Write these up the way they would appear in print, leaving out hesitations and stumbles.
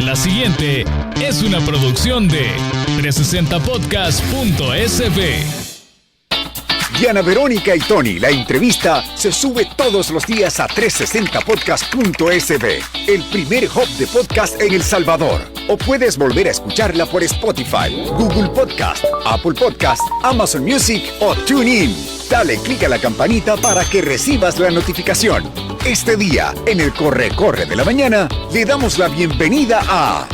La siguiente es una producción de 360podcast.sb. Diana Verónica y Tony, la entrevista se sube todos los días a 360podcast.sb, el primer hub de podcast en El Salvador. O puedes volver a escucharla por Spotify, Google Podcast, Apple Podcast, Amazon Music o TuneIn. Dale clic a la campanita para que recibas la notificación. Este día, en el Corre de la Mañana, le damos la bienvenida a...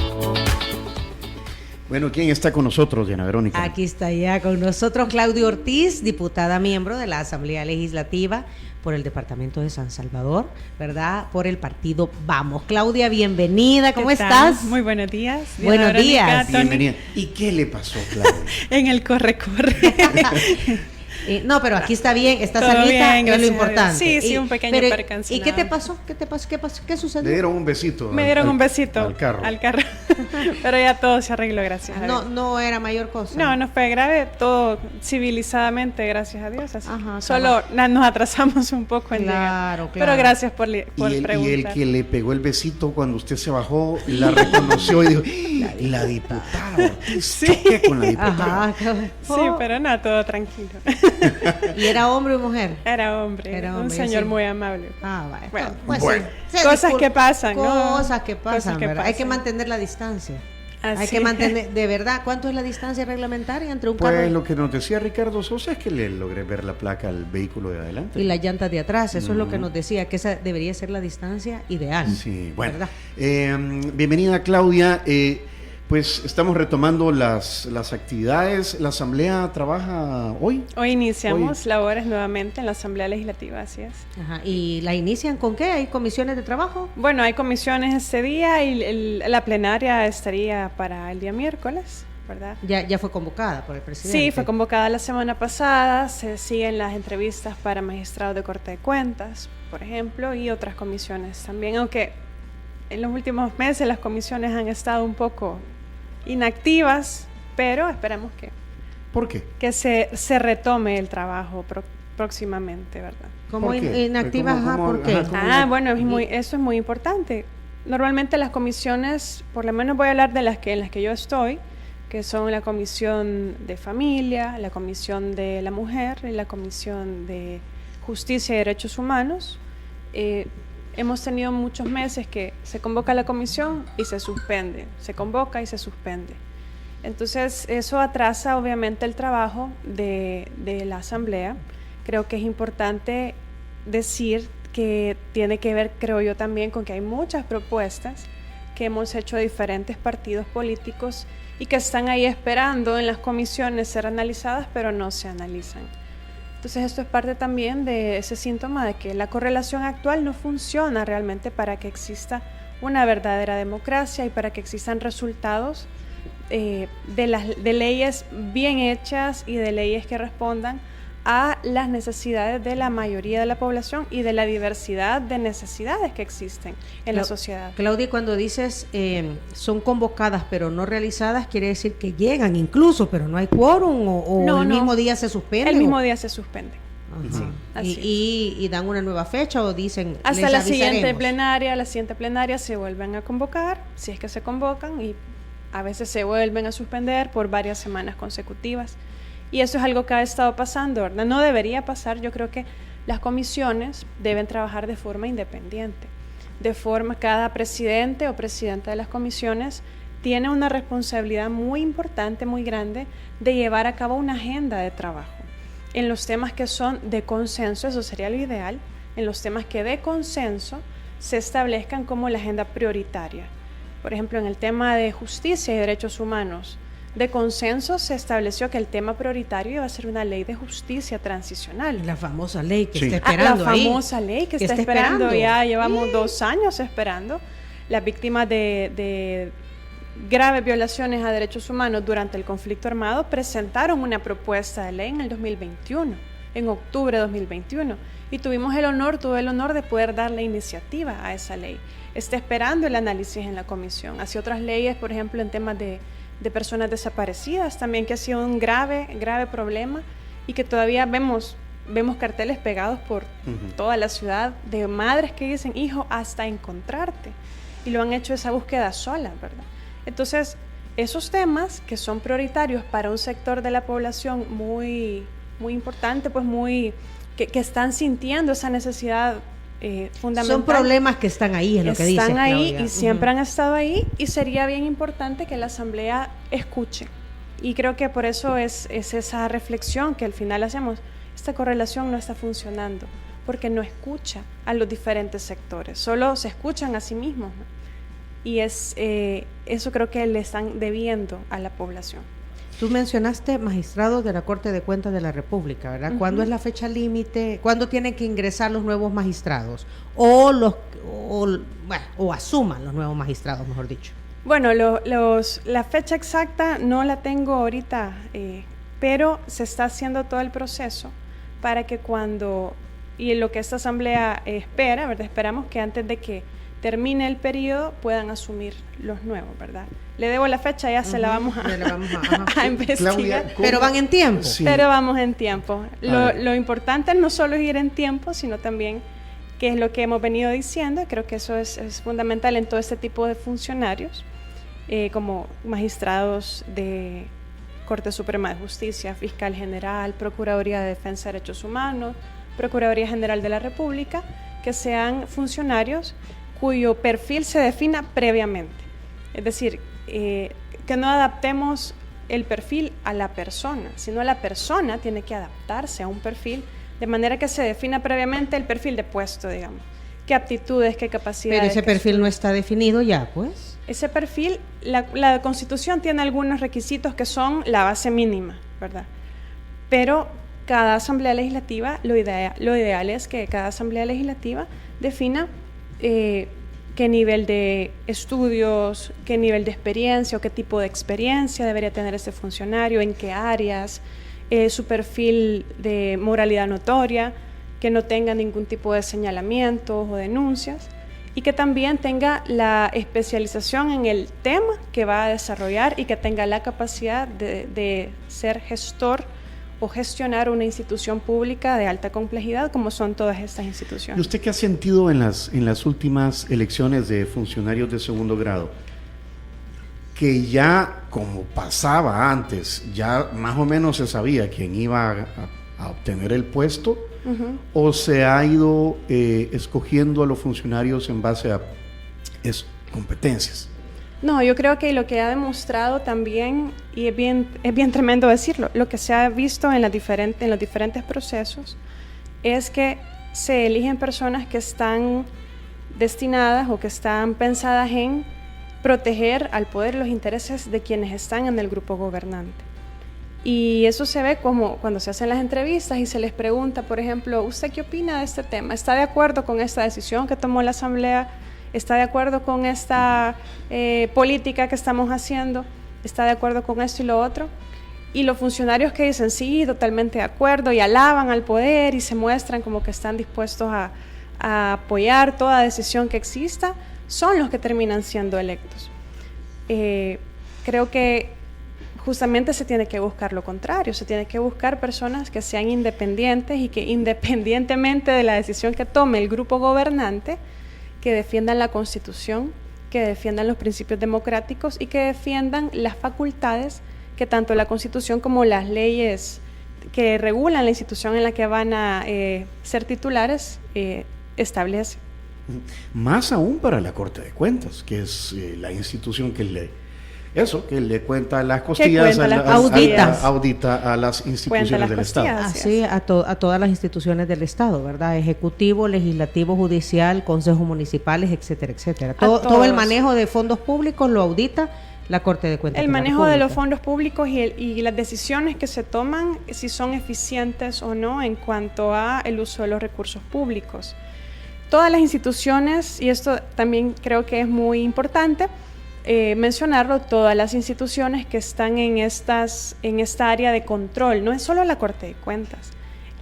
Bueno, ¿quién está con nosotros, Diana Verónica? Aquí está ya con nosotros Claudia Ortiz, diputada miembro de la Asamblea Legislativa por el Departamento de San Salvador, ¿verdad? Por el partido Vamos. Claudia, bienvenida, ¿cómo estás? Muy buenos días. Buenos días. Bienvenida. ¿Y qué le pasó, Claudia? En el corre. No, pero aquí está bien, está Todo sanita, bien, que es lo gracias a Dios. importante. Sí, un pequeño percance. ¿Y qué te pasó? ¿Qué sucedió? Le dieron un besito. Me dieron un besito al carro. Pero ya todo se arregló, gracias a Dios. No era mayor cosa. No fue grave, todo civilizadamente, gracias a Dios. Así. Ajá, solo nos atrasamos un poco en llegar. Claro. Pero gracias por preguntar. Y el que le pegó el besito cuando usted se bajó, la reconoció y dijo, la diputada Ortiz, Sí. choqué con la diputada. Ajá. Sí, pero no, todo tranquilo. ¿Y era hombre o mujer? Era hombre, un señor sí. muy amable. Vaya. Bueno, bueno. Sí, cosas que pasan, ¿no? Cosas que pasan, ¿verdad? Hay que mantener la distancia. Hay que mantener, de verdad, ¿cuánto es la distancia reglamentaria entre un carro Pues lo que nos decía Ricardo Sosa es que le logré ver la placa al vehículo de adelante. y las llantas de atrás? Eso es lo que nos decía, que esa debería ser la distancia ideal. Sí, bueno. ¿verdad? Bienvenida, Claudia. Pues estamos retomando las actividades. ¿La Asamblea trabaja hoy? Hoy iniciamos labores nuevamente en la Asamblea Legislativa, así es. Ajá. ¿Y la inician con qué? ¿Hay comisiones de trabajo? Bueno, hay comisiones este día y la plenaria estaría para el día miércoles, ¿verdad? Ya fue convocada por el presidente. Sí, fue convocada la semana pasada, se siguen las entrevistas para magistrados de Corte de Cuentas, por ejemplo, y otras comisiones también, aunque en los últimos meses las comisiones han estado un poco inactivas, pero esperamos ¿Por qué? que se retome el trabajo próximamente, ¿verdad? ¿Cómo ¿Por qué? inactivas? ¿Por qué? Bueno, eso es muy importante. Normalmente las comisiones, por lo menos voy a hablar de en las que yo estoy, que son la Comisión de Familia, la Comisión de la Mujer y la Comisión de Justicia y Derechos Humanos. Hemos tenido muchos meses que se convoca la comisión y se suspende, se convoca y se suspende. Entonces eso atrasa obviamente el trabajo de la Asamblea. Creo que es importante decir que tiene que ver, creo yo también, con que hay muchas propuestas que hemos hecho de diferentes partidos políticos y que están ahí esperando en las comisiones ser analizadas, pero no se analizan. Entonces esto es parte también de ese síntoma de que la correlación actual no funciona realmente para que exista una verdadera democracia y para que existan resultados de leyes bien hechas y de leyes que respondan a las necesidades de la mayoría de la población y de la diversidad de necesidades que existen en la sociedad. Claudia, cuando dices son convocadas pero no realizadas, quiere decir que llegan incluso, pero no hay quórum o mismo día se suspende. El mismo día se suspende. Sí, así y dan una nueva fecha o dicen hasta les la avisaremos. siguiente plenaria se vuelven a convocar, si es que se convocan, y a veces se vuelven a suspender por varias semanas consecutivas. Y eso es algo que ha estado pasando, ¿verdad? No debería pasar. Yo creo que las comisiones deben trabajar de forma independiente. Cada presidente o presidenta de las comisiones tiene una responsabilidad muy importante, muy grande, de llevar a cabo una agenda de trabajo. En los temas que son de consenso, eso sería lo ideal, en los temas que de consenso se establezcan como la agenda prioritaria. Por ejemplo, en el tema de justicia y derechos humanos, de consenso se estableció que el tema prioritario iba a ser una ley de justicia transicional. La famosa ley que Sí. está esperando la ahí. famosa ley que está esperando. Ya llevamos 2 años esperando. Las víctimas de graves violaciones a derechos humanos durante el conflicto armado presentaron una propuesta de ley en el 2021, en octubre de 2021, y tuve el honor de poder dar la iniciativa a esa ley. Está esperando el análisis en la comisión. Hacia otras leyes, por ejemplo, en temas de personas desaparecidas también, que ha sido un grave problema y que todavía vemos carteles pegados por toda la ciudad de madres que dicen, hijo, hasta encontrarte. y lo han hecho esa búsqueda sola, ¿verdad? Entonces, esos temas que son prioritarios para un sector de la población muy, muy importante, pues que están sintiendo esa necesidad fundamental. Son problemas que están ahí, es lo que dices, Están ahí Claudia. y siempre han estado ahí, y sería bien importante que la Asamblea escuche. Y creo que por eso es esa reflexión que al final hacemos. Esta correlación no está funcionando, porque no escucha a los diferentes sectores, solo se escuchan a sí mismos, ¿no? Y eso creo que le están debiendo a la población. Tú mencionaste magistrados de la Corte de Cuentas de la República, ¿verdad? ¿Cuándo es la fecha límite? ¿Cuándo tienen que ingresar los nuevos magistrados? O asuman los nuevos magistrados, mejor dicho. Bueno, la fecha exacta no la tengo ahorita, pero se está haciendo todo el proceso para que y lo que esta Asamblea espera, ¿verdad? Esperamos que antes de que termine el periodo puedan asumir los nuevos, ¿verdad? Le debo la fecha, ya se la vamos a investigar. Claudia, pero van en tiempo. Sí. Pero vamos en tiempo. Lo importante no solo es ir en tiempo, sino también que es lo que hemos venido diciendo. Creo que eso es fundamental en todo este tipo de funcionarios, como magistrados de Corte Suprema de Justicia, Fiscal General, Procuraduría de Defensa de Derechos Humanos, Procuraduría General de la República, que sean funcionarios cuyo perfil se defina previamente. Es decir, que no adaptemos el perfil a la persona, sino la persona tiene que adaptarse a un perfil de manera que se defina previamente el perfil de puesto, digamos. ¿Qué aptitudes, qué capacidades? Pero ese perfil no está definido ya, pues. Ese perfil, la Constitución tiene algunos requisitos que son la base mínima, ¿verdad? Pero cada Asamblea Legislativa, lo ideal es que cada Asamblea Legislativa defina qué nivel de estudios, qué nivel de experiencia o qué tipo de experiencia debería tener ese funcionario, en qué áreas, su perfil de moralidad notoria, que no tenga ningún tipo de señalamientos o denuncias, y que también tenga la especialización en el tema que va a desarrollar y que tenga la capacidad de ser gestor o gestionar una institución pública de alta complejidad, como son todas estas instituciones. ¿Y usted qué ha sentido en las últimas elecciones de funcionarios de segundo grado? Que ya, como pasaba antes, ya más o menos se sabía quién iba a obtener el puesto, o se ha ido escogiendo a los funcionarios en base a competencias. No, yo creo que lo que ha demostrado también, y es bien tremendo decirlo, lo que se ha visto en los diferentes procesos, es que se eligen personas que están destinadas o que están pensadas en proteger al poder y los intereses de quienes están en el grupo gobernante. Y eso se ve como cuando se hacen las entrevistas y se les pregunta, por ejemplo, ¿usted qué opina de este tema? ¿Está de acuerdo con esta decisión que tomó la Asamblea? ¿Está de acuerdo con esta política que estamos haciendo? ¿Está de acuerdo con esto y lo otro? Y los funcionarios que dicen sí, totalmente de acuerdo, y alaban al poder y se muestran como que están dispuestos a apoyar toda decisión que exista, son los que terminan siendo electos. Creo que justamente se tiene que buscar lo contrario, se tiene que buscar personas que sean independientes y que independientemente de la decisión que tome el grupo gobernante, que defiendan la Constitución, que defiendan los principios democráticos y que defiendan las facultades que tanto la Constitución como las leyes que regulan la institución en la que van a ser titulares establecen. Más aún para la Corte de Cuentas, que es la institución que le cuenta las costillas, audita a las instituciones del Estado. Así a todas las instituciones del Estado, ¿verdad? Ejecutivo, legislativo, judicial, consejos municipales, etcétera, etcétera. Todo el manejo de fondos públicos lo audita la Corte de Cuentas. El manejo de los fondos públicos y las decisiones que se toman, si son eficientes o no en cuanto a el uso de los recursos públicos. Todas las instituciones, y esto también creo que es muy importante mencionarlo, todas las instituciones que están en esta área de control, no es solo la Corte de Cuentas,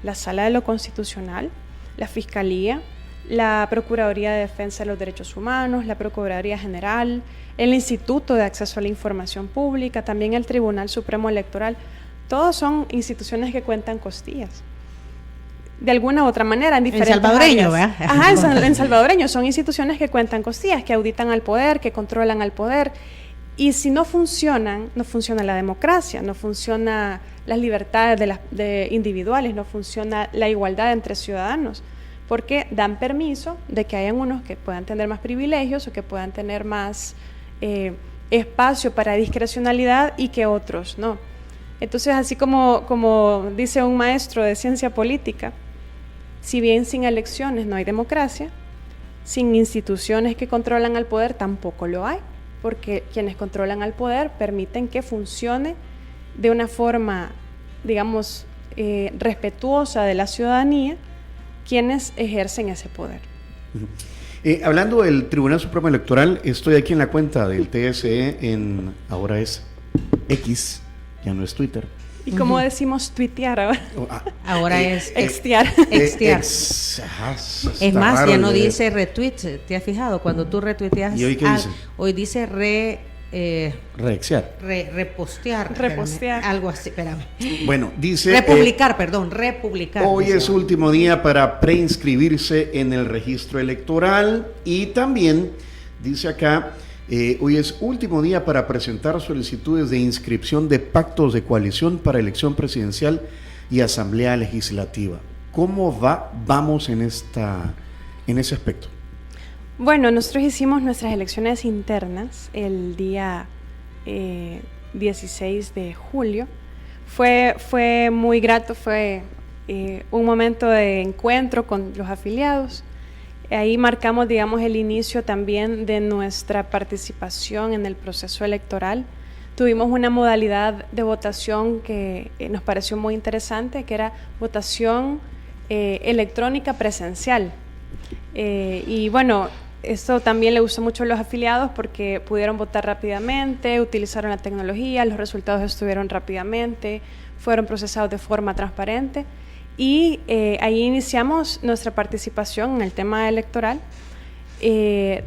la Sala de lo Constitucional, la Fiscalía, la Procuraduría de Defensa de los Derechos Humanos, la Procuraduría General, el Instituto de Acceso a la Información Pública, también el Tribunal Supremo Electoral, todos son instituciones que cuentan costillas. de alguna u otra manera en diferentes salvadoreño, áreas. ¿verdad? Ajá, en salvadoreño. Son instituciones que cuentan costillas, que auditan al poder, que controlan al poder. Y si no funcionan, no funciona la democracia, no funciona las libertades de individuales, no funciona la igualdad entre ciudadanos, porque dan permiso de que hayan unos que puedan tener más privilegios o que puedan tener más espacio para discrecionalidad y que otros no. Entonces, así como dice un maestro de ciencia política, si bien sin elecciones no hay democracia, sin instituciones que controlan al poder tampoco lo hay, porque quienes controlan al poder permiten que funcione de una forma, digamos, respetuosa de la ciudadanía, quienes ejercen ese poder. Hablando del Tribunal Supremo Electoral, estoy aquí en la cuenta del TSE, ahora es X, ya no es Twitter. ¿Y cómo decimos tuitear ahora? Ahora es extear. Extear. Es más, ya no dice retweet, ¿te has fijado? Cuando tú retuiteas, ¿y hoy qué dice? Hoy dice reexear. Repostear. Repostear. Algo así, espérame. Bueno, dice... republicar. Hoy es su último día para preinscribirse en el registro electoral y también, dice acá, hoy es último día para presentar solicitudes de inscripción de pactos de coalición para elección presidencial y asamblea legislativa. ¿Cómo vamos en ese aspecto? Bueno, nosotros hicimos nuestras elecciones internas el día 16 de julio. Fue muy grato, fue un momento de encuentro con los afiliados. Ahí marcamos, digamos, el inicio también de nuestra participación en el proceso electoral. Tuvimos una modalidad de votación que nos pareció muy interesante, que era votación electrónica presencial. Y bueno, esto también le gustó mucho a los afiliados porque pudieron votar rápidamente, utilizaron la tecnología, los resultados estuvieron rápidamente, fueron procesados de forma transparente. Y ahí iniciamos nuestra participación en el tema electoral.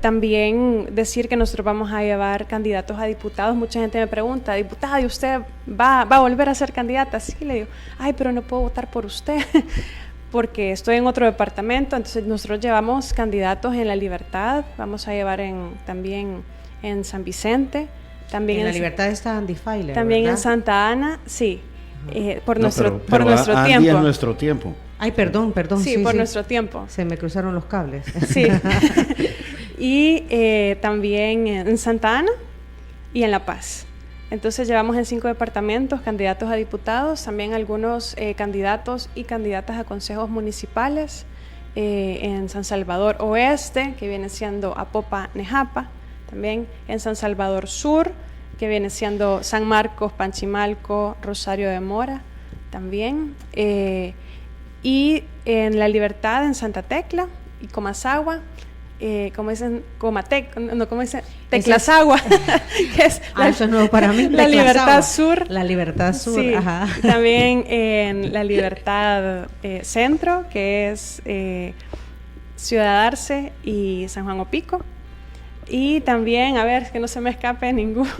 También decir que nosotros vamos a llevar candidatos a diputados. Mucha gente me pregunta, diputada, ¿y usted va a volver a ser candidata? Sí, le digo, ay, pero no puedo votar por usted porque estoy en otro departamento. Entonces nosotros llevamos candidatos en La Libertad, vamos a llevar también en San Vicente. También en La Libertad está Andy Feiler, también, ¿verdad? En Santa Ana, sí. Por nuestro tiempo. En nuestro tiempo. Ay, perdón. Sí, por nuestro tiempo. Se me cruzaron los cables. Sí. Y también en Santa Ana y en La Paz. Entonces llevamos en 5 departamentos candidatos a diputados, también algunos candidatos y candidatas a consejos municipales en San Salvador Oeste, que viene siendo Apopa, Nejapa, también en San Salvador Sur, que viene siendo San Marcos, Panchimalco, Rosario de Mora, también, y en La Libertad, en Santa Tecla y Comasagua, como dicen, Teclasagua, que es eso es nuevo para mí. La Libertad Sur. La Libertad Sur, sí. Ajá. También en La Libertad Centro, que es Ciudad Arce y San Juan Opico. Y también, a ver, que no se me escape ninguna.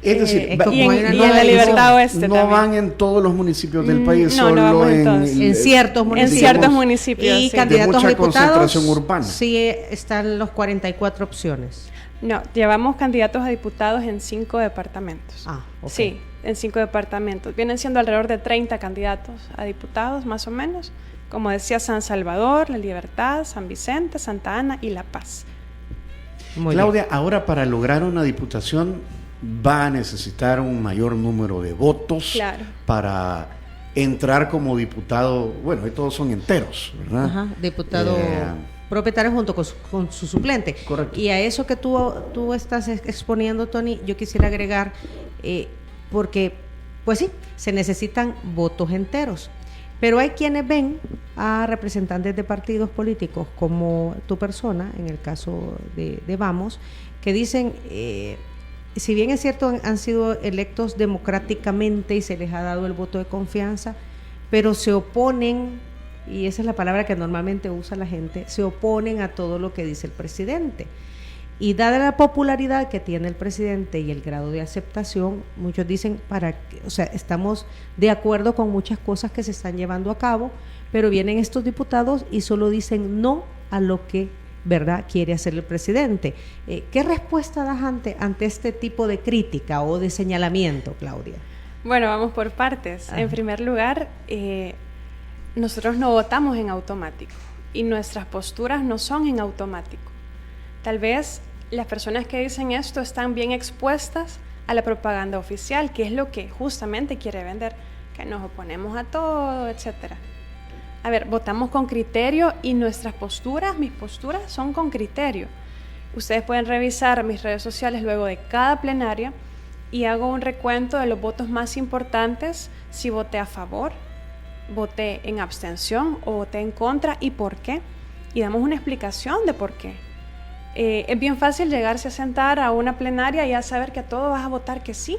Es decir, y en La Libertad Oeste no también. Van en todos los municipios del país, no, solo vamos en ciertos municipios. En ciertos municipios, y sí. candidatos de mucha a diputados, concentración urbana. Sí, están los 44 opciones. No, llevamos candidatos a diputados en 5 departamentos. Ah, okay. Sí, en 5 departamentos. Vienen siendo alrededor de 30 candidatos a diputados, más o menos. Como decía, San Salvador, La Libertad, San Vicente, Santa Ana y La Paz. Muy Claudia, bien. ahora para lograr una diputación va a necesitar un mayor número de votos, claro, para entrar como diputado. Bueno, y todos son enteros, ¿verdad? Ajá, diputado propietario junto con su suplente. Correcto. Y a eso que tú estás exponiendo, Tony, yo quisiera agregar, porque, pues sí, se necesitan votos enteros. Pero hay quienes ven a representantes de partidos políticos como tu persona, en el caso de Vamos, que dicen, si bien es cierto han sido electos democráticamente y se les ha dado el voto de confianza, pero se oponen, y esa es la palabra que normalmente usa la gente, se oponen a todo lo que dice el presidente. Y dada la popularidad que tiene el presidente y el grado de aceptación, muchos dicen, estamos de acuerdo con muchas cosas que se están llevando a cabo, pero vienen estos diputados y solo dicen no a lo que, ¿verdad?, quiere hacer el presidente. ¿Qué respuesta das ante este tipo de crítica o de señalamiento, Claudia? Bueno, vamos por partes. Ajá. En primer lugar, nosotros no votamos en automático y nuestras posturas no son en automático. Tal vez las personas que dicen esto están bien expuestas a la propaganda oficial, que es lo que justamente quiere vender, que nos oponemos a todo, etcétera. A ver, votamos con criterio y nuestras posturas, mis posturas son con criterio. Ustedes pueden revisar mis redes sociales luego de cada plenaria y hago un recuento de los votos más importantes, si voté a favor, voté en abstención o voté en contra y por qué. Y damos una explicación de por qué. Es bien fácil llegarse a sentar a una plenaria y ya saber que a todo vas a votar que sí,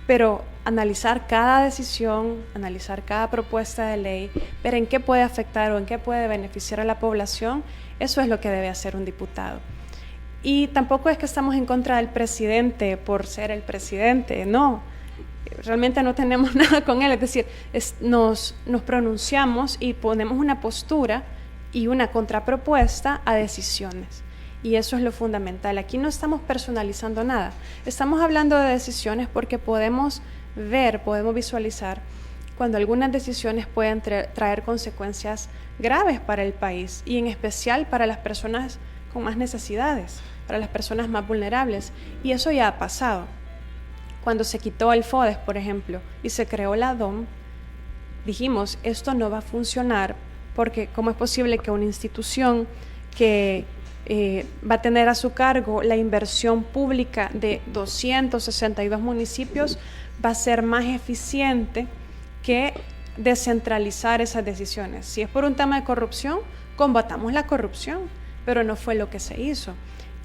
pero analizar cada decisión, analizar cada propuesta de ley, ver en qué puede afectar o en qué puede beneficiar a la población, eso es lo que debe hacer un diputado. Y tampoco es que estamos en contra del presidente por ser el presidente, no, realmente no tenemos nada con él, es decir, nos pronunciamos y ponemos una postura y una contrapropuesta a decisiones. Y eso es lo fundamental. Aquí no estamos personalizando nada. Estamos hablando de decisiones porque podemos ver, podemos visualizar cuando algunas decisiones pueden traer consecuencias graves para el país y en especial para las personas con más necesidades, para las personas más vulnerables. Y eso ya ha pasado. Cuando se quitó el FODES, por ejemplo, y se creó la DOM, dijimos, esto no va a funcionar porque ¿cómo es posible que una institución que va a tener a su cargo la inversión pública de 262 municipios va a ser más eficiente que descentralizar esas decisiones? Si es por un tema de corrupción, combatamos la corrupción, pero no fue lo que se hizo.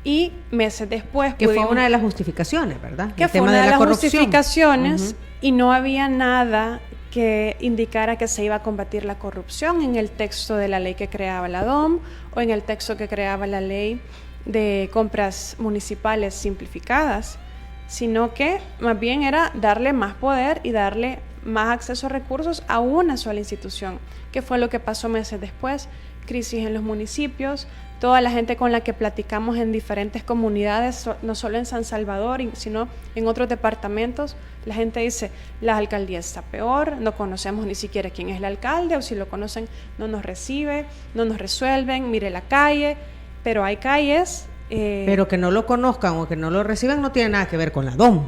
Y meses después que fue una de las justificaciones, ¿verdad? Que fue una de las justificaciones y no había nada que indicara que se iba a combatir la corrupción en el texto de la ley que creaba la DOM o en el texto que creaba la ley de compras municipales simplificadas, sino que más bien era darle más poder y darle más acceso a recursos a una sola institución, que fue lo que pasó meses después, crisis en los municipios, toda la gente con la que platicamos en diferentes comunidades, no solo en San Salvador, sino en otros departamentos, la gente dice, la alcaldía está peor, no conocemos ni siquiera quién es el alcalde, o si lo conocen no nos recibe, no nos resuelven, mire la calle, pero hay calles... pero que no lo conozcan o que no lo reciban no tiene nada que ver con la DOM.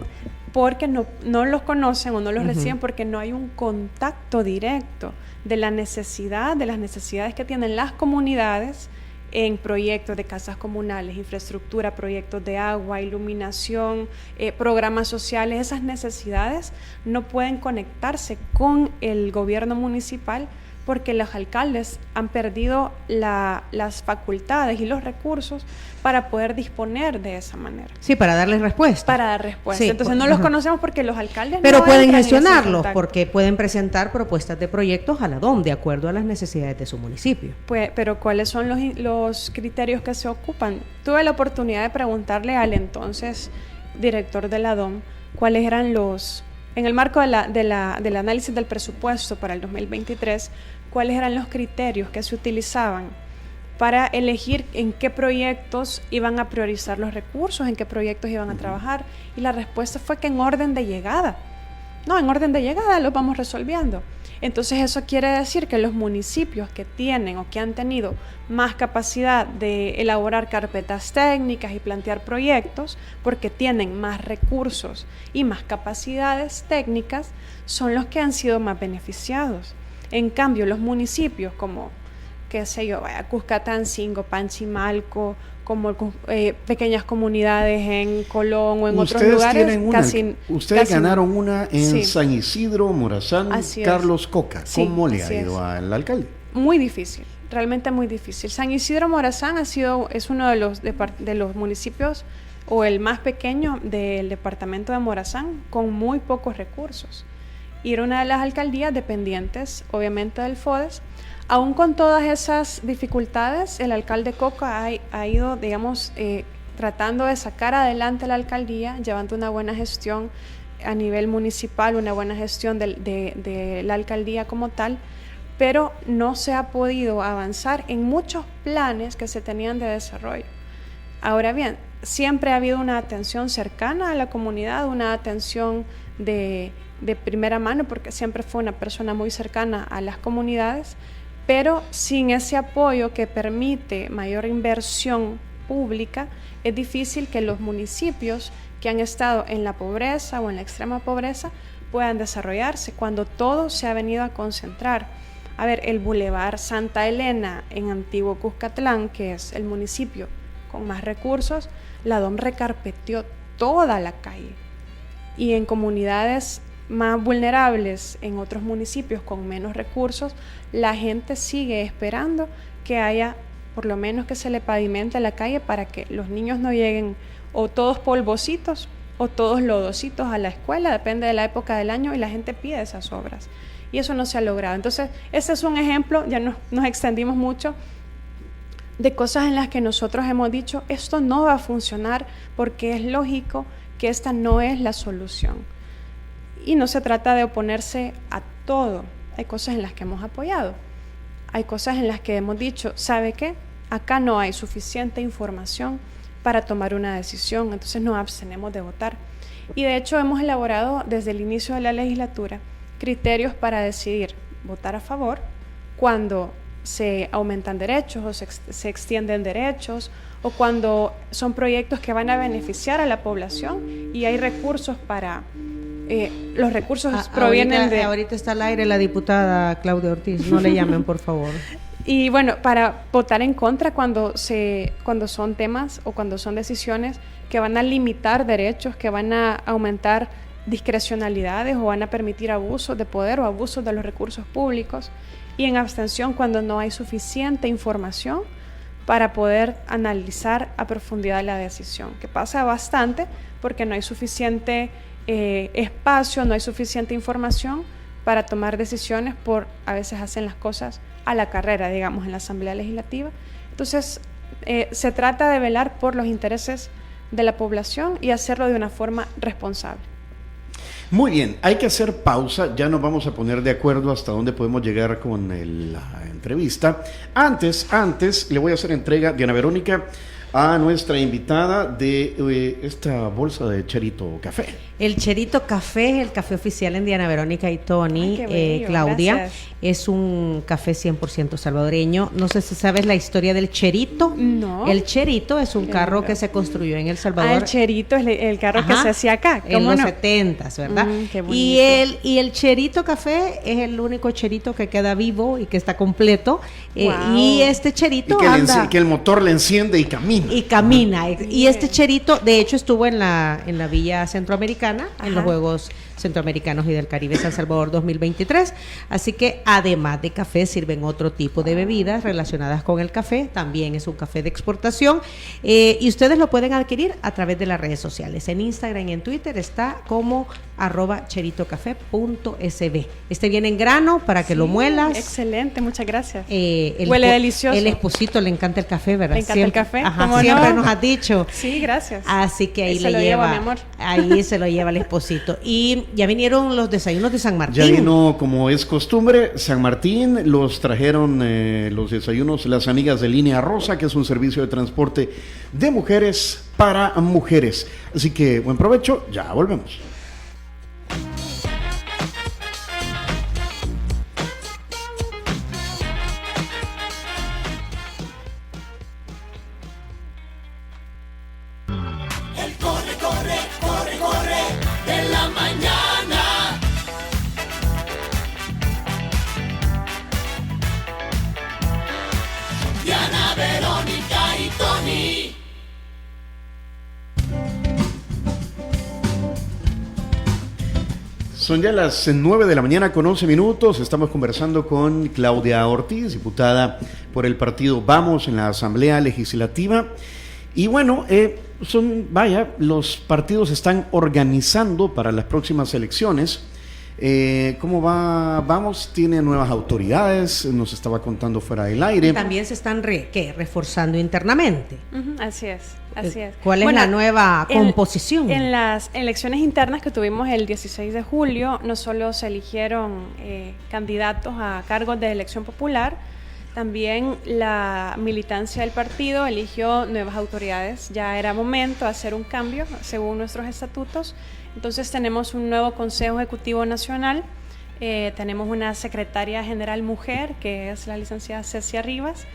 Porque no los conocen o no los reciben porque no hay un contacto directo de las necesidades que tienen las comunidades en proyectos de casas comunales, infraestructura, proyectos de agua, iluminación, programas sociales. Esas necesidades no pueden conectarse con el gobierno municipal porque los alcaldes han perdido las facultades y los recursos para poder disponer de esa manera. Sí, para darles respuesta. Para dar respuesta. Sí, entonces no los conocemos porque los alcaldes pero no pueden gestionarlos porque pueden presentar propuestas de proyectos a la DOM de acuerdo a las necesidades de su municipio. Pero ¿cuáles son los criterios que se ocupan? Tuve la oportunidad de preguntarle al entonces director de la DOM cuáles eran en el marco del análisis del presupuesto para el 2023, cuáles eran los criterios que se utilizaban para elegir en qué proyectos iban a priorizar los recursos, en qué proyectos iban a trabajar. Y la respuesta fue que en orden de llegada. No, en orden de llegada los vamos resolviendo. Entonces eso quiere decir que los municipios que tienen o que han tenido más capacidad de elaborar carpetas técnicas y plantear proyectos, porque tienen más recursos y más capacidades técnicas, son los que han sido más beneficiados. En cambio, los municipios como, qué sé yo, Cuscatancingo, Panchimalco, como pequeñas comunidades en Colón o en otros lugares. Ustedes ganaron una en San Isidro, Morazán, Carlos Coca. ¿Cómo le ha ido al alcalde? Muy difícil, realmente muy difícil. San Isidro, Morazán es uno de los municipios o el más pequeño del departamento de Morazán con muy pocos recursos. Y era una de las alcaldías dependientes, obviamente, del FODES. Aún con todas esas dificultades, el alcalde Coca ha ido, digamos, tratando de sacar adelante la alcaldía, llevando una buena gestión a nivel municipal, una buena gestión de la alcaldía como tal, pero no se ha podido avanzar en muchos planes que se tenían de desarrollo. Ahora bien, siempre ha habido una atención cercana a la comunidad, una atención de primera mano, porque siempre fue una persona muy cercana a las comunidades, pero sin ese apoyo que permite mayor inversión pública, es difícil que los municipios que han estado en la pobreza o en la extrema pobreza puedan desarrollarse cuando todo se ha venido a concentrar. A ver, el Boulevard Santa Elena en Antiguo Cuscatlán, que es el municipio con más recursos, la DOM recarpeteó toda la calle. Y en comunidades más vulnerables, en otros municipios con menos recursos, la gente sigue esperando que haya, por lo menos que se le pavimente la calle para que los niños no lleguen o todos polvositos o todos lodositos a la escuela, depende de la época del año, y la gente pide esas obras. Y eso no se ha logrado. Entonces, ese es un ejemplo, ya nos extendimos mucho, de cosas en las que nosotros hemos dicho, esto no va a funcionar porque es lógico que esta no es la solución. Y no se trata de oponerse a todo. Hay cosas en las que hemos apoyado. Hay cosas en las que hemos dicho, ¿sabe qué? Acá no hay suficiente información para tomar una decisión, entonces nos abstenemos de votar. Y de hecho hemos elaborado desde el inicio de la legislatura criterios para decidir votar a favor cuando se aumentan derechos o se extienden derechos, o cuando son proyectos que van a beneficiar a la población y hay recursos para... los recursos provienen de... Ahorita está al aire la diputada Claudia Ortiz, no le llamen, por favor. Y bueno, para votar en contra cuando son temas o cuando son decisiones que van a limitar derechos, que van a aumentar discrecionalidades o van a permitir abusos de poder o abusos de los recursos públicos, y en abstención cuando no hay suficiente información para poder analizar a profundidad la decisión, que pasa bastante porque no hay suficiente espacio, no hay suficiente información para tomar decisiones, a veces hacen las cosas a la carrera, digamos, en la Asamblea Legislativa. Entonces, se trata de velar por los intereses de la población y hacerlo de una forma responsable. Muy bien, hay que hacer pausa, ya nos vamos a poner de acuerdo hasta dónde podemos llegar con la entrevista. Antes, le voy a hacer entrega, Diana Verónica, a nuestra invitada de esta bolsa de Cherito Café. El Cherito Café es el café oficial en Diana Verónica y Tony. Ay, qué bello, Claudia. gracias. Es un café 100% salvadoreño. No sé si sabes la historia del Cherito. No. El Cherito es un Qué carro lindo. que se construyó en El Salvador. El Cherito es el carro que Ajá, se hacía acá. en ¿Cómo los no? 70s, ¿verdad? Qué bonito. Y el Cherito Café es el único Cherito que queda vivo y que está completo. Wow. Y este Cherito Y anda... que el motor le enciende y camina. Y camina. Y este Cherito, de hecho, estuvo en la Villa Centroamericana, en los Ajá. Juegos Centroamericanos y del Caribe San Salvador 2023. Así que además de café, sirven otro tipo de bebidas relacionadas con el café. También es un café de exportación. Y ustedes lo pueden adquirir a través de las redes sociales. En Instagram y en Twitter está como @cheritocafé.sb. Este viene en grano para que lo muelas. Excelente, muchas gracias. El Huele delicioso. El esposito le encanta el café, ¿verdad? ¿Le encanta Siempre, el café? Ajá, ¿Cómo siempre no? nos has dicho. Sí, gracias. Así que ahí Se le lo lleva, llevo, mi amor. ahí se lo lleva el esposito. Y ya vinieron los desayunos de San Martín. Ya vino, como es costumbre, San Martín, los trajeron los desayunos las amigas de Línea Rosa, que es un servicio de transporte de mujeres para mujeres. Así que buen provecho, ya volvemos. De la mañana. Diana, Verónica y Tony. Son ya las 9 de la mañana con 11 minutos. Estamos conversando con Claudia Ortiz, diputada por el partido Vamos en la Asamblea Legislativa. Y bueno, los partidos están organizando para las próximas elecciones ¿Cómo va? Vamos, tiene nuevas autoridades, nos estaba contando fuera del aire. Y también se están reforzando internamente. Así es, así es. ¿Cuál es la nueva composición? En las elecciones internas que tuvimos el 16 de julio, no solo se eligieron candidatos a cargos de elección popular, también la militancia del partido eligió nuevas autoridades. Ya era momento de hacer un cambio según nuestros estatutos. Entonces tenemos un nuevo Consejo Ejecutivo Nacional, tenemos una secretaria general mujer, que es la licenciada Cecia Rivas,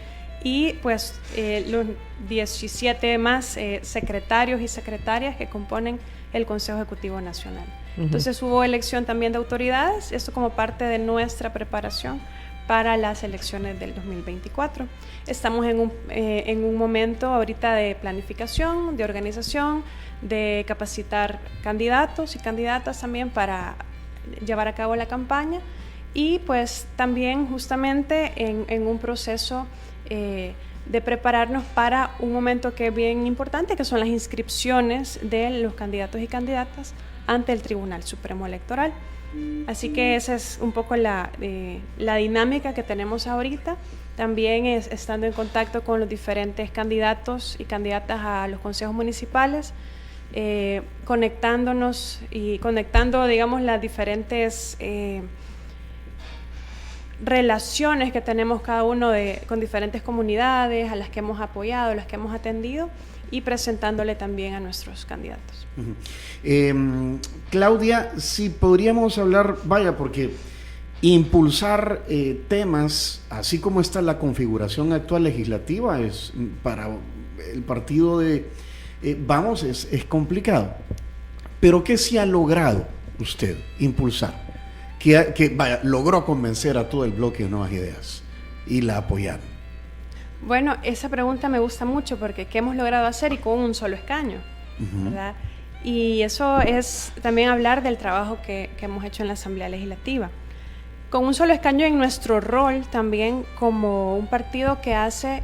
y pues los 17 más secretarios y secretarias que componen el Consejo Ejecutivo Nacional. Entonces hubo elección también de autoridades, esto como parte de nuestra preparación para las elecciones del 2024. Estamos en un momento ahorita de planificación, de organización, de capacitar candidatos y candidatas también para llevar a cabo la campaña, y pues también justamente en un proceso de prepararnos para un momento que es bien importante, que son las inscripciones de los candidatos y candidatas ante el Tribunal Supremo Electoral. Así que esa es un poco la dinámica que tenemos ahorita. También estando en contacto con los diferentes candidatos y candidatas a los consejos municipales, conectándonos y conectando, digamos, las diferentes relaciones que tenemos cada uno con diferentes comunidades a las que hemos apoyado, a las que hemos atendido, y presentándole también a nuestros candidatos. Claudia, si podríamos hablar, porque impulsar temas, así como está la configuración actual legislativa, es para el partido de Vamos, es complicado. Pero ¿qué se ha logrado usted impulsar? Que logró convencer a todo el bloque de Nuevas Ideas y la apoyaron. Bueno, esa pregunta me gusta mucho, porque ¿qué hemos logrado hacer y con un solo escaño? ¿Verdad? Y eso es también hablar del trabajo que hemos hecho en la Asamblea Legislativa. Con un solo escaño en nuestro rol también como un partido que hace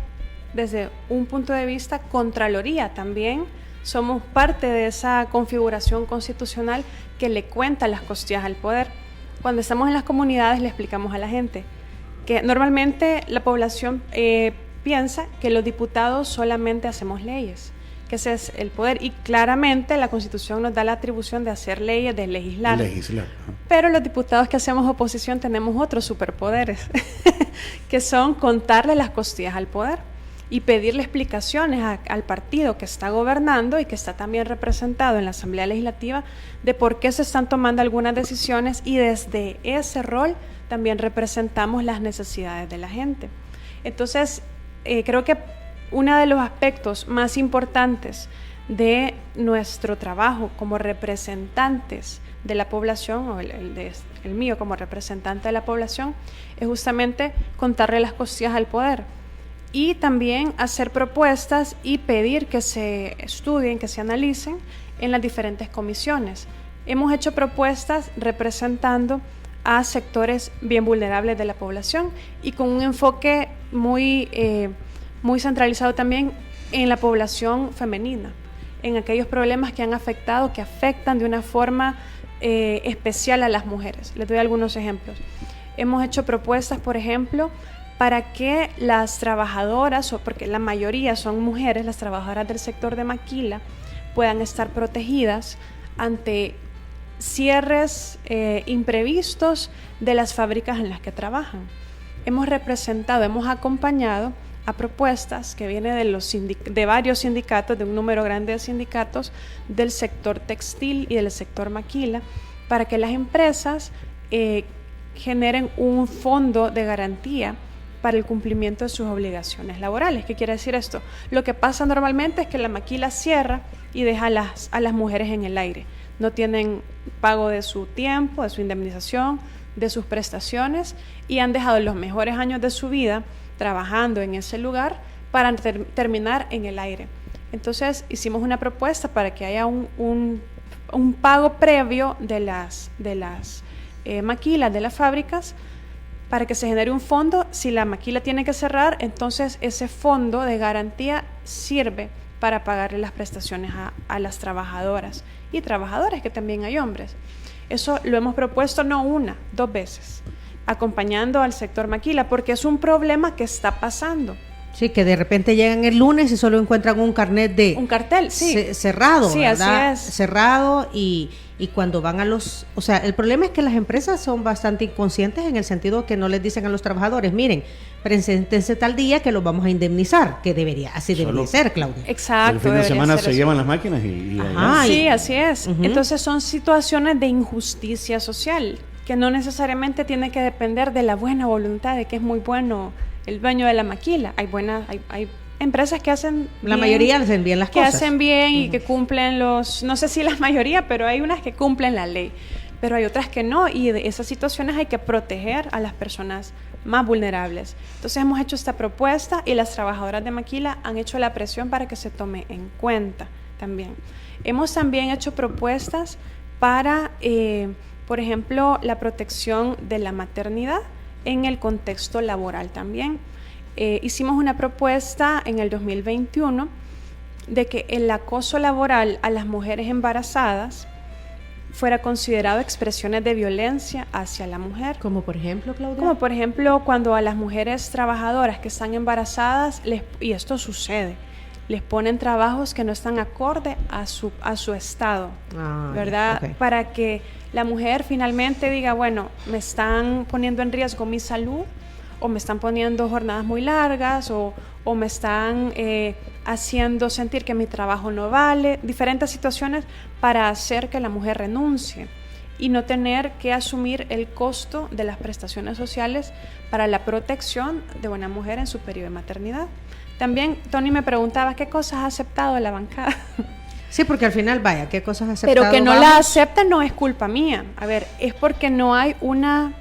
desde un punto de vista contraloría, también somos parte de esa configuración constitucional que le cuenta las costillas al poder. Cuando estamos en las comunidades le explicamos a la gente que normalmente la población piensa que los diputados solamente hacemos leyes, que ese es el poder, y claramente la Constitución nos da la atribución de hacer leyes, de legislar. Pero los diputados que hacemos oposición tenemos otros superpoderes, que son contarle las costillas al poder y pedirle explicaciones al partido que está gobernando y que está también representado en la Asamblea Legislativa de por qué se están tomando algunas decisiones, y desde ese rol también representamos las necesidades de la gente. Entonces, creo que uno de los aspectos más importantes de nuestro trabajo como representantes de la población, o el mío como representante de la población, es justamente contarle las costillas al poder, y también hacer propuestas y pedir que se estudien, que se analicen en las diferentes comisiones. Hemos hecho propuestas representando a sectores bien vulnerables de la población y con un enfoque muy centralizado también en la población femenina, en aquellos problemas que afectan de una forma especial a las mujeres. Les doy algunos ejemplos. Hemos hecho propuestas, por ejemplo, para que las trabajadoras, porque la mayoría son mujeres, las trabajadoras del sector de maquila, puedan estar protegidas ante cierres imprevistos de las fábricas en las que trabajan. Hemos acompañado a propuestas que vienen de varios sindicatos, de un número grande de sindicatos del sector textil y del sector maquila, para que las empresas generen un fondo de garantía para el cumplimiento de sus obligaciones laborales. ¿Qué quiere decir esto? Lo que pasa normalmente es que la maquila cierra y deja a las mujeres en el aire. No tienen pago de su tiempo, de su indemnización, de sus prestaciones, y han dejado los mejores años de su vida trabajando en ese lugar para terminar en el aire. Entonces hicimos una propuesta para que haya un pago previo de las maquilas de las fábricas, para que se genere un fondo. Si la maquila tiene que cerrar, entonces ese fondo de garantía sirve para pagarle las prestaciones a las trabajadoras y trabajadores, que también hay hombres. Eso lo hemos propuesto no una, 2 veces, acompañando al sector maquila, porque es un problema que está pasando. Sí, que de repente llegan el lunes y solo encuentran un carnet de... Un cartel, sí. Cerrado, sí, ¿verdad? Así es. Cerrado y cuando van a los... O sea, el problema es que las empresas son bastante inconscientes en el sentido que no les dicen a los trabajadores, miren, preséntense tal día que los vamos a indemnizar, que debería ser, Claudia. Exacto. El fin de semana se así. llevan las máquinas y Ajá. Sí, así es. Uh-huh. Entonces son situaciones de injusticia social que no necesariamente tiene que depender de la buena voluntad de que es muy bueno el dueño de la maquila. Hay empresas que hacen la bien, mayoría hacen bien las que cosas. hacen bien y que cumplen los, no sé si la mayoría, pero hay unas que cumplen la ley, pero hay otras que no, y de esas situaciones hay que proteger a las personas más vulnerables. Entonces hemos hecho esta propuesta y las trabajadoras de maquila han hecho la presión para que se tome en cuenta también. Hemos también hecho propuestas para, por ejemplo, la protección de la maternidad en el contexto laboral también. Hicimos una propuesta en el 2021 de que el acoso laboral a las mujeres embarazadas fuera considerado expresiones de violencia hacia la mujer. Como por ejemplo, Claudia. Como por ejemplo cuando a las mujeres trabajadoras que están embarazadas, y esto sucede, les ponen trabajos que no están acorde a su estado, ¿verdad? Okay. Para que la mujer finalmente diga, bueno, me están poniendo en riesgo mi salud, o me están poniendo jornadas muy largas, o me están haciendo sentir que mi trabajo no vale, diferentes situaciones para hacer que la mujer renuncie y no tener que asumir el costo de las prestaciones sociales para la protección de una mujer en su periodo de maternidad. También Tony me preguntaba qué cosas ha aceptado la bancada. Sí, porque al final, vaya, qué cosas ha aceptado. Pero que no la aceptan no es culpa mía. A ver, es porque no hay una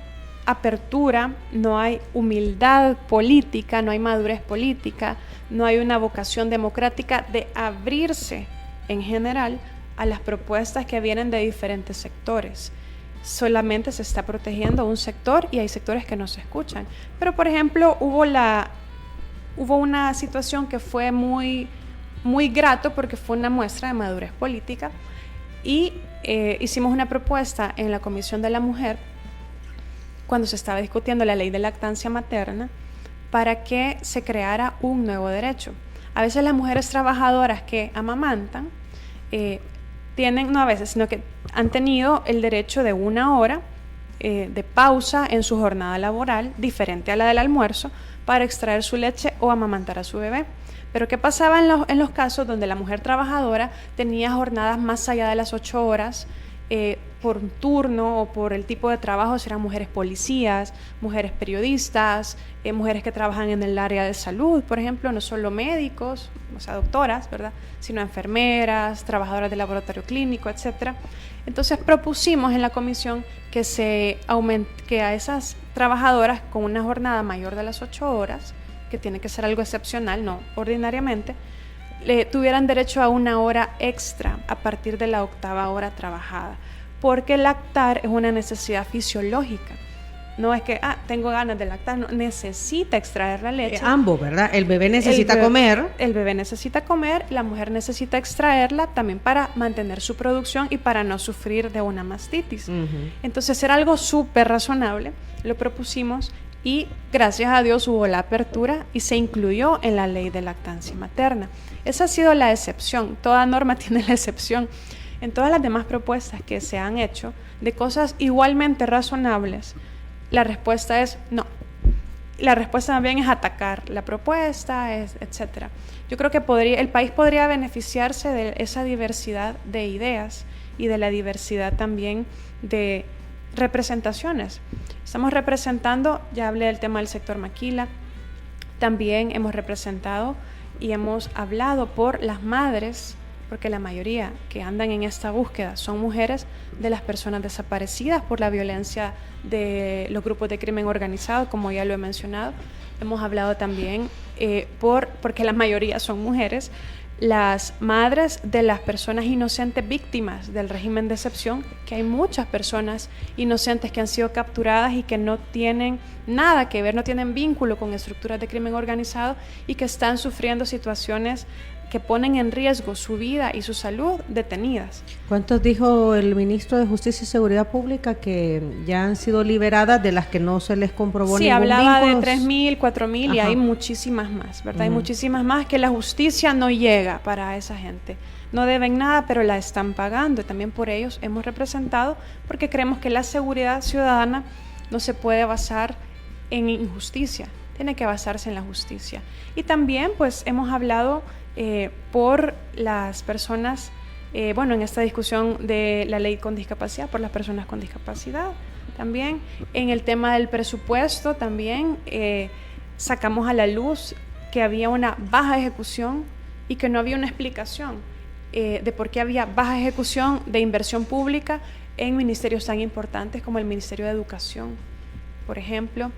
apertura, no hay humildad política, no hay madurez política, no hay una vocación democrática de abrirse en general a las propuestas que vienen de diferentes sectores. Solamente se está protegiendo un sector y hay sectores que no se escuchan. Pero, por ejemplo, hubo una situación que fue muy, muy grato porque fue una muestra de madurez política y hicimos una propuesta en la Comisión de la Mujer cuando se estaba discutiendo la ley de lactancia materna para que se creara un nuevo derecho. A veces las mujeres trabajadoras que amamantan tienen, no a veces, sino que han tenido el derecho de 1 hora de pausa en su jornada laboral, diferente a la del almuerzo, para extraer su leche o amamantar a su bebé. Pero ¿qué pasaba en los casos donde la mujer trabajadora tenía jornadas más allá de las 8 horas, por un turno o por el tipo de trabajo? Eran mujeres policías, mujeres periodistas, mujeres que trabajan en el área de salud, por ejemplo, no solo médicos, o sea, doctoras, ¿verdad?, sino enfermeras, trabajadoras de laboratorio clínico, etc. Entonces propusimos en la comisión que a esas trabajadoras con una jornada mayor de las 8 horas, que tiene que ser algo excepcional, no ordinariamente, tuvieran derecho a 1 hora extra a partir de la 8ª hora trabajada, porque lactar es una necesidad fisiológica. No es que, tengo ganas de lactar, no, necesita extraer la leche. Ambos, ¿verdad? El bebé necesita comer. El bebé necesita comer, la mujer necesita extraerla también para mantener su producción y para no sufrir de una mastitis. Uh-huh. Entonces era algo súper razonable, lo propusimos y gracias a Dios hubo la apertura y se incluyó en la ley de lactancia materna. Esa ha sido la excepción, toda norma tiene la excepción. En todas las demás propuestas que se han hecho de cosas igualmente razonables, la respuesta es no. La respuesta también es atacar la propuesta, etc. Yo creo que el país podría beneficiarse de esa diversidad de ideas y de la diversidad también de representaciones. Estamos representando, ya hablé del tema del sector maquila, también hemos representado y hemos hablado por las madres, porque la mayoría que andan en esta búsqueda son mujeres, de las personas desaparecidas por la violencia de los grupos de crimen organizado, como ya lo he mencionado. Hemos hablado también, porque la mayoría son mujeres, las madres de las personas inocentes víctimas del régimen de excepción, que hay muchas personas inocentes que han sido capturadas y que no tienen nada que ver, no tienen vínculo con estructuras de crimen organizado y que están sufriendo situaciones que ponen en riesgo su vida y su salud detenidas. ¿Cuántos dijo el ministro de Justicia y Seguridad Pública que ya han sido liberadas de las que no se les comprobó ningún vínculo? Sí, hablaba de 3.000, 4.000 y hay muchísimas más, ¿verdad? Hay muchísimas más que la justicia no llega para esa gente. No deben nada, pero la están pagando y también por ellos hemos representado porque creemos que la seguridad ciudadana no se puede basar en injusticia, tiene que basarse en la justicia. Y también pues hemos hablado por las personas, en esta discusión de la ley con discapacidad, por las personas con discapacidad. También en el tema del presupuesto, también sacamos a la luz que había una baja ejecución y que no había una explicación de por qué había baja ejecución de inversión pública en ministerios tan importantes como el Ministerio de Educación, por ejemplo,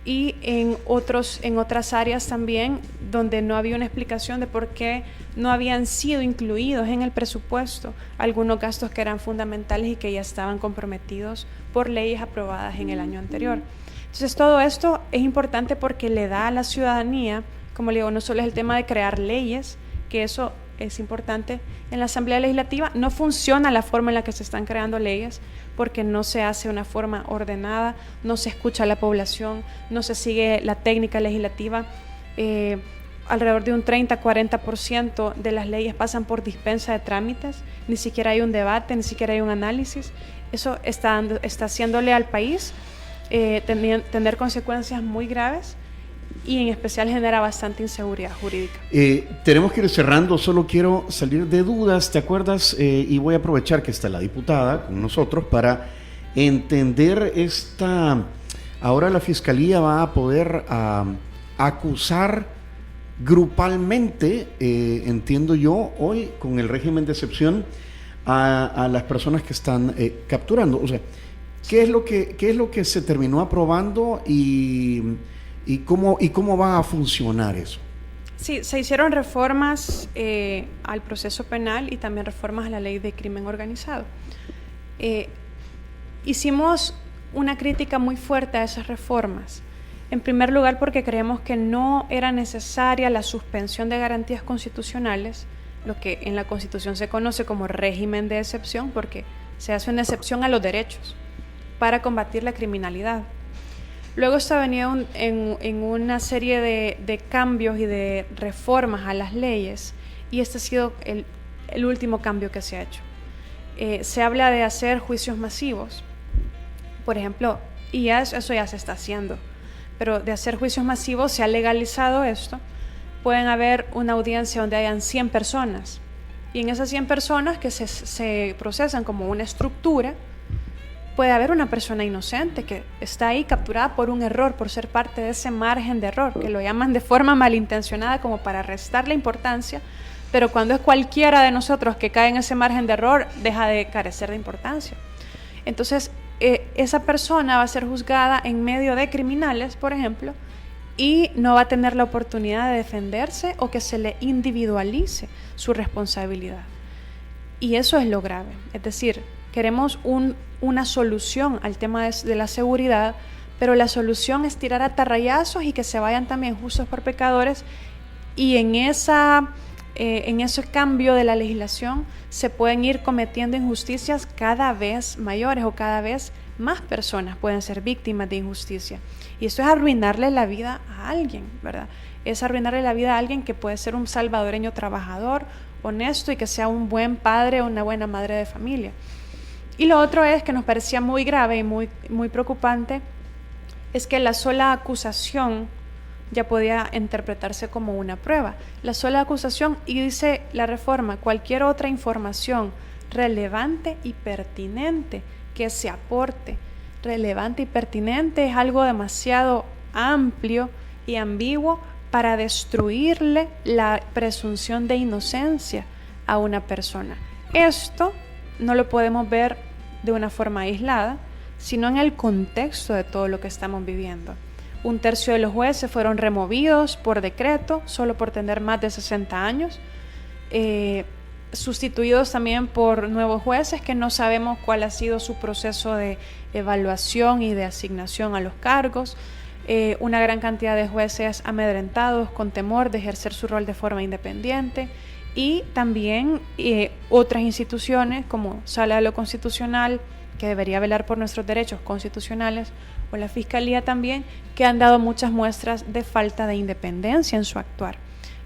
y en otras áreas también donde no había una explicación de por qué no habían sido incluidos en el presupuesto algunos gastos que eran fundamentales y que ya estaban comprometidos por leyes aprobadas en el año anterior. Entonces todo esto es importante porque le da a la ciudadanía, como le digo, no solo es el tema de crear leyes, que eso es importante en la Asamblea Legislativa, no funciona la forma en la que se están creando leyes porque no se hace de una forma ordenada, no se escucha a la población, no se sigue la técnica legislativa. Alrededor de un 30-40% de las leyes pasan por dispensa de trámites, ni siquiera hay un debate, ni siquiera hay un análisis. Eso está haciéndole al país tener consecuencias muy graves y en especial genera bastante inseguridad jurídica. Tenemos que ir cerrando, solo quiero salir de dudas, ¿te acuerdas? Y voy a aprovechar que está la diputada con nosotros para entender ahora la Fiscalía va a poder acusar grupalmente, entiendo yo, hoy con el régimen de excepción a las personas que están capturando. O sea, ¿qué es lo que se terminó aprobando y cómo va a funcionar eso? Sí, se hicieron reformas al proceso penal y también reformas a la ley de crimen organizado. Hicimos una crítica muy fuerte a esas reformas. En primer lugar, porque creemos que no era necesaria la suspensión de garantías constitucionales, lo que en la Constitución se conoce como régimen de excepción, porque se hace una excepción a los derechos para combatir la criminalidad. Luego está venido en una serie de cambios y de reformas a las leyes, y este ha sido el último cambio que se ha hecho. Se habla de hacer juicios masivos, por ejemplo, y eso ya se está haciendo, pero de hacer juicios masivos se ha legalizado esto. Pueden haber una audiencia donde hayan 100 personas, y en esas 100 personas que se procesan como una estructura, puede haber una persona inocente que está ahí capturada por un error, por ser parte de ese margen de error, que lo llaman de forma malintencionada como para restarle importancia, pero cuando es cualquiera de nosotros que cae en ese margen de error, deja de carecer de importancia. Entonces, esa persona va a ser juzgada en medio de criminales, por ejemplo, y no va a tener la oportunidad de defenderse o que se le individualice su responsabilidad. Y eso es lo grave. Es decir, queremos una solución al tema de la seguridad, pero la solución es tirar atarrayazos y que se vayan también justos por pecadores, y en ese cambio de la legislación se pueden ir cometiendo injusticias cada vez mayores, o cada vez más personas pueden ser víctimas de injusticia. Y esto es arruinarle la vida a alguien, ¿verdad? Es arruinarle la vida a alguien que puede ser un salvadoreño trabajador, honesto, y que sea un buen padre o una buena madre de familia. Y lo otro es que nos parecía muy grave y muy, muy preocupante, es que la sola acusación ya podía interpretarse como una prueba. La sola acusación, y dice la reforma, cualquier otra información relevante y pertinente que se aporte. Relevante y pertinente es algo demasiado amplio y ambiguo para destruirle la presunción de inocencia a una persona. Esto no lo podemos ver de una forma aislada, sino en el contexto de todo lo que estamos viviendo. 1/3 de los jueces fueron removidos por decreto, solo por tener más de 60 años, sustituidos también por nuevos jueces que no sabemos cuál ha sido su proceso de evaluación y de asignación a los cargos, una gran cantidad de jueces amedrentados con temor de ejercer su rol de forma independiente, y también otras instituciones como Sala de lo Constitucional, que debería velar por nuestros derechos constitucionales, o la Fiscalía también, que han dado muchas muestras de falta de independencia en su actuar.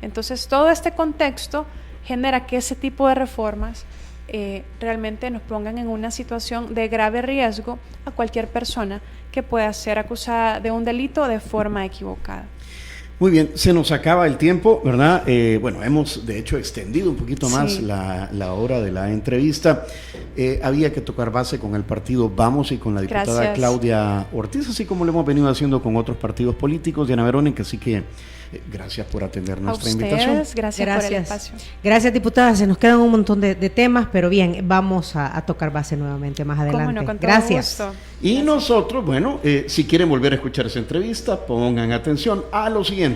Entonces, todo este contexto genera que ese tipo de reformas realmente nos pongan en una situación de grave riesgo a cualquier persona que pueda ser acusada de un delito de forma equivocada. Muy bien, se nos acaba el tiempo, ¿verdad? Bueno, hemos de hecho extendido un poquito más la hora de la entrevista. Había que tocar base con el partido Vamos y con la diputada Claudia Ortiz, así como lo hemos venido haciendo con otros partidos políticos. Diana Verónica, así que gracias por atender nuestra invitación. Gracias por el espacio. Gracias, diputada. Se nos quedan un montón de temas, pero bien, vamos a tocar base nuevamente más adelante. Cómo no, con todo gracias. gusto. Y gracias. Nosotros, bueno, si quieren volver a escuchar esa entrevista, pongan atención a lo siguiente.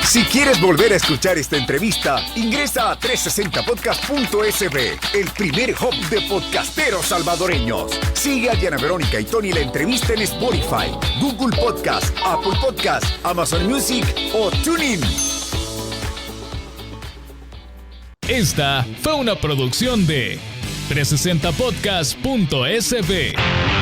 Si quieres volver a escuchar esta entrevista, ingresa a 360podcast.sb, el primer hub de podcasteros salvadoreños. Sigue a Diana Verónica y Tony la entrevista en Spotify, Google Podcast, Apple Podcast, Amazon Music o TuneIn. Esta fue una producción de 360podcast.sb.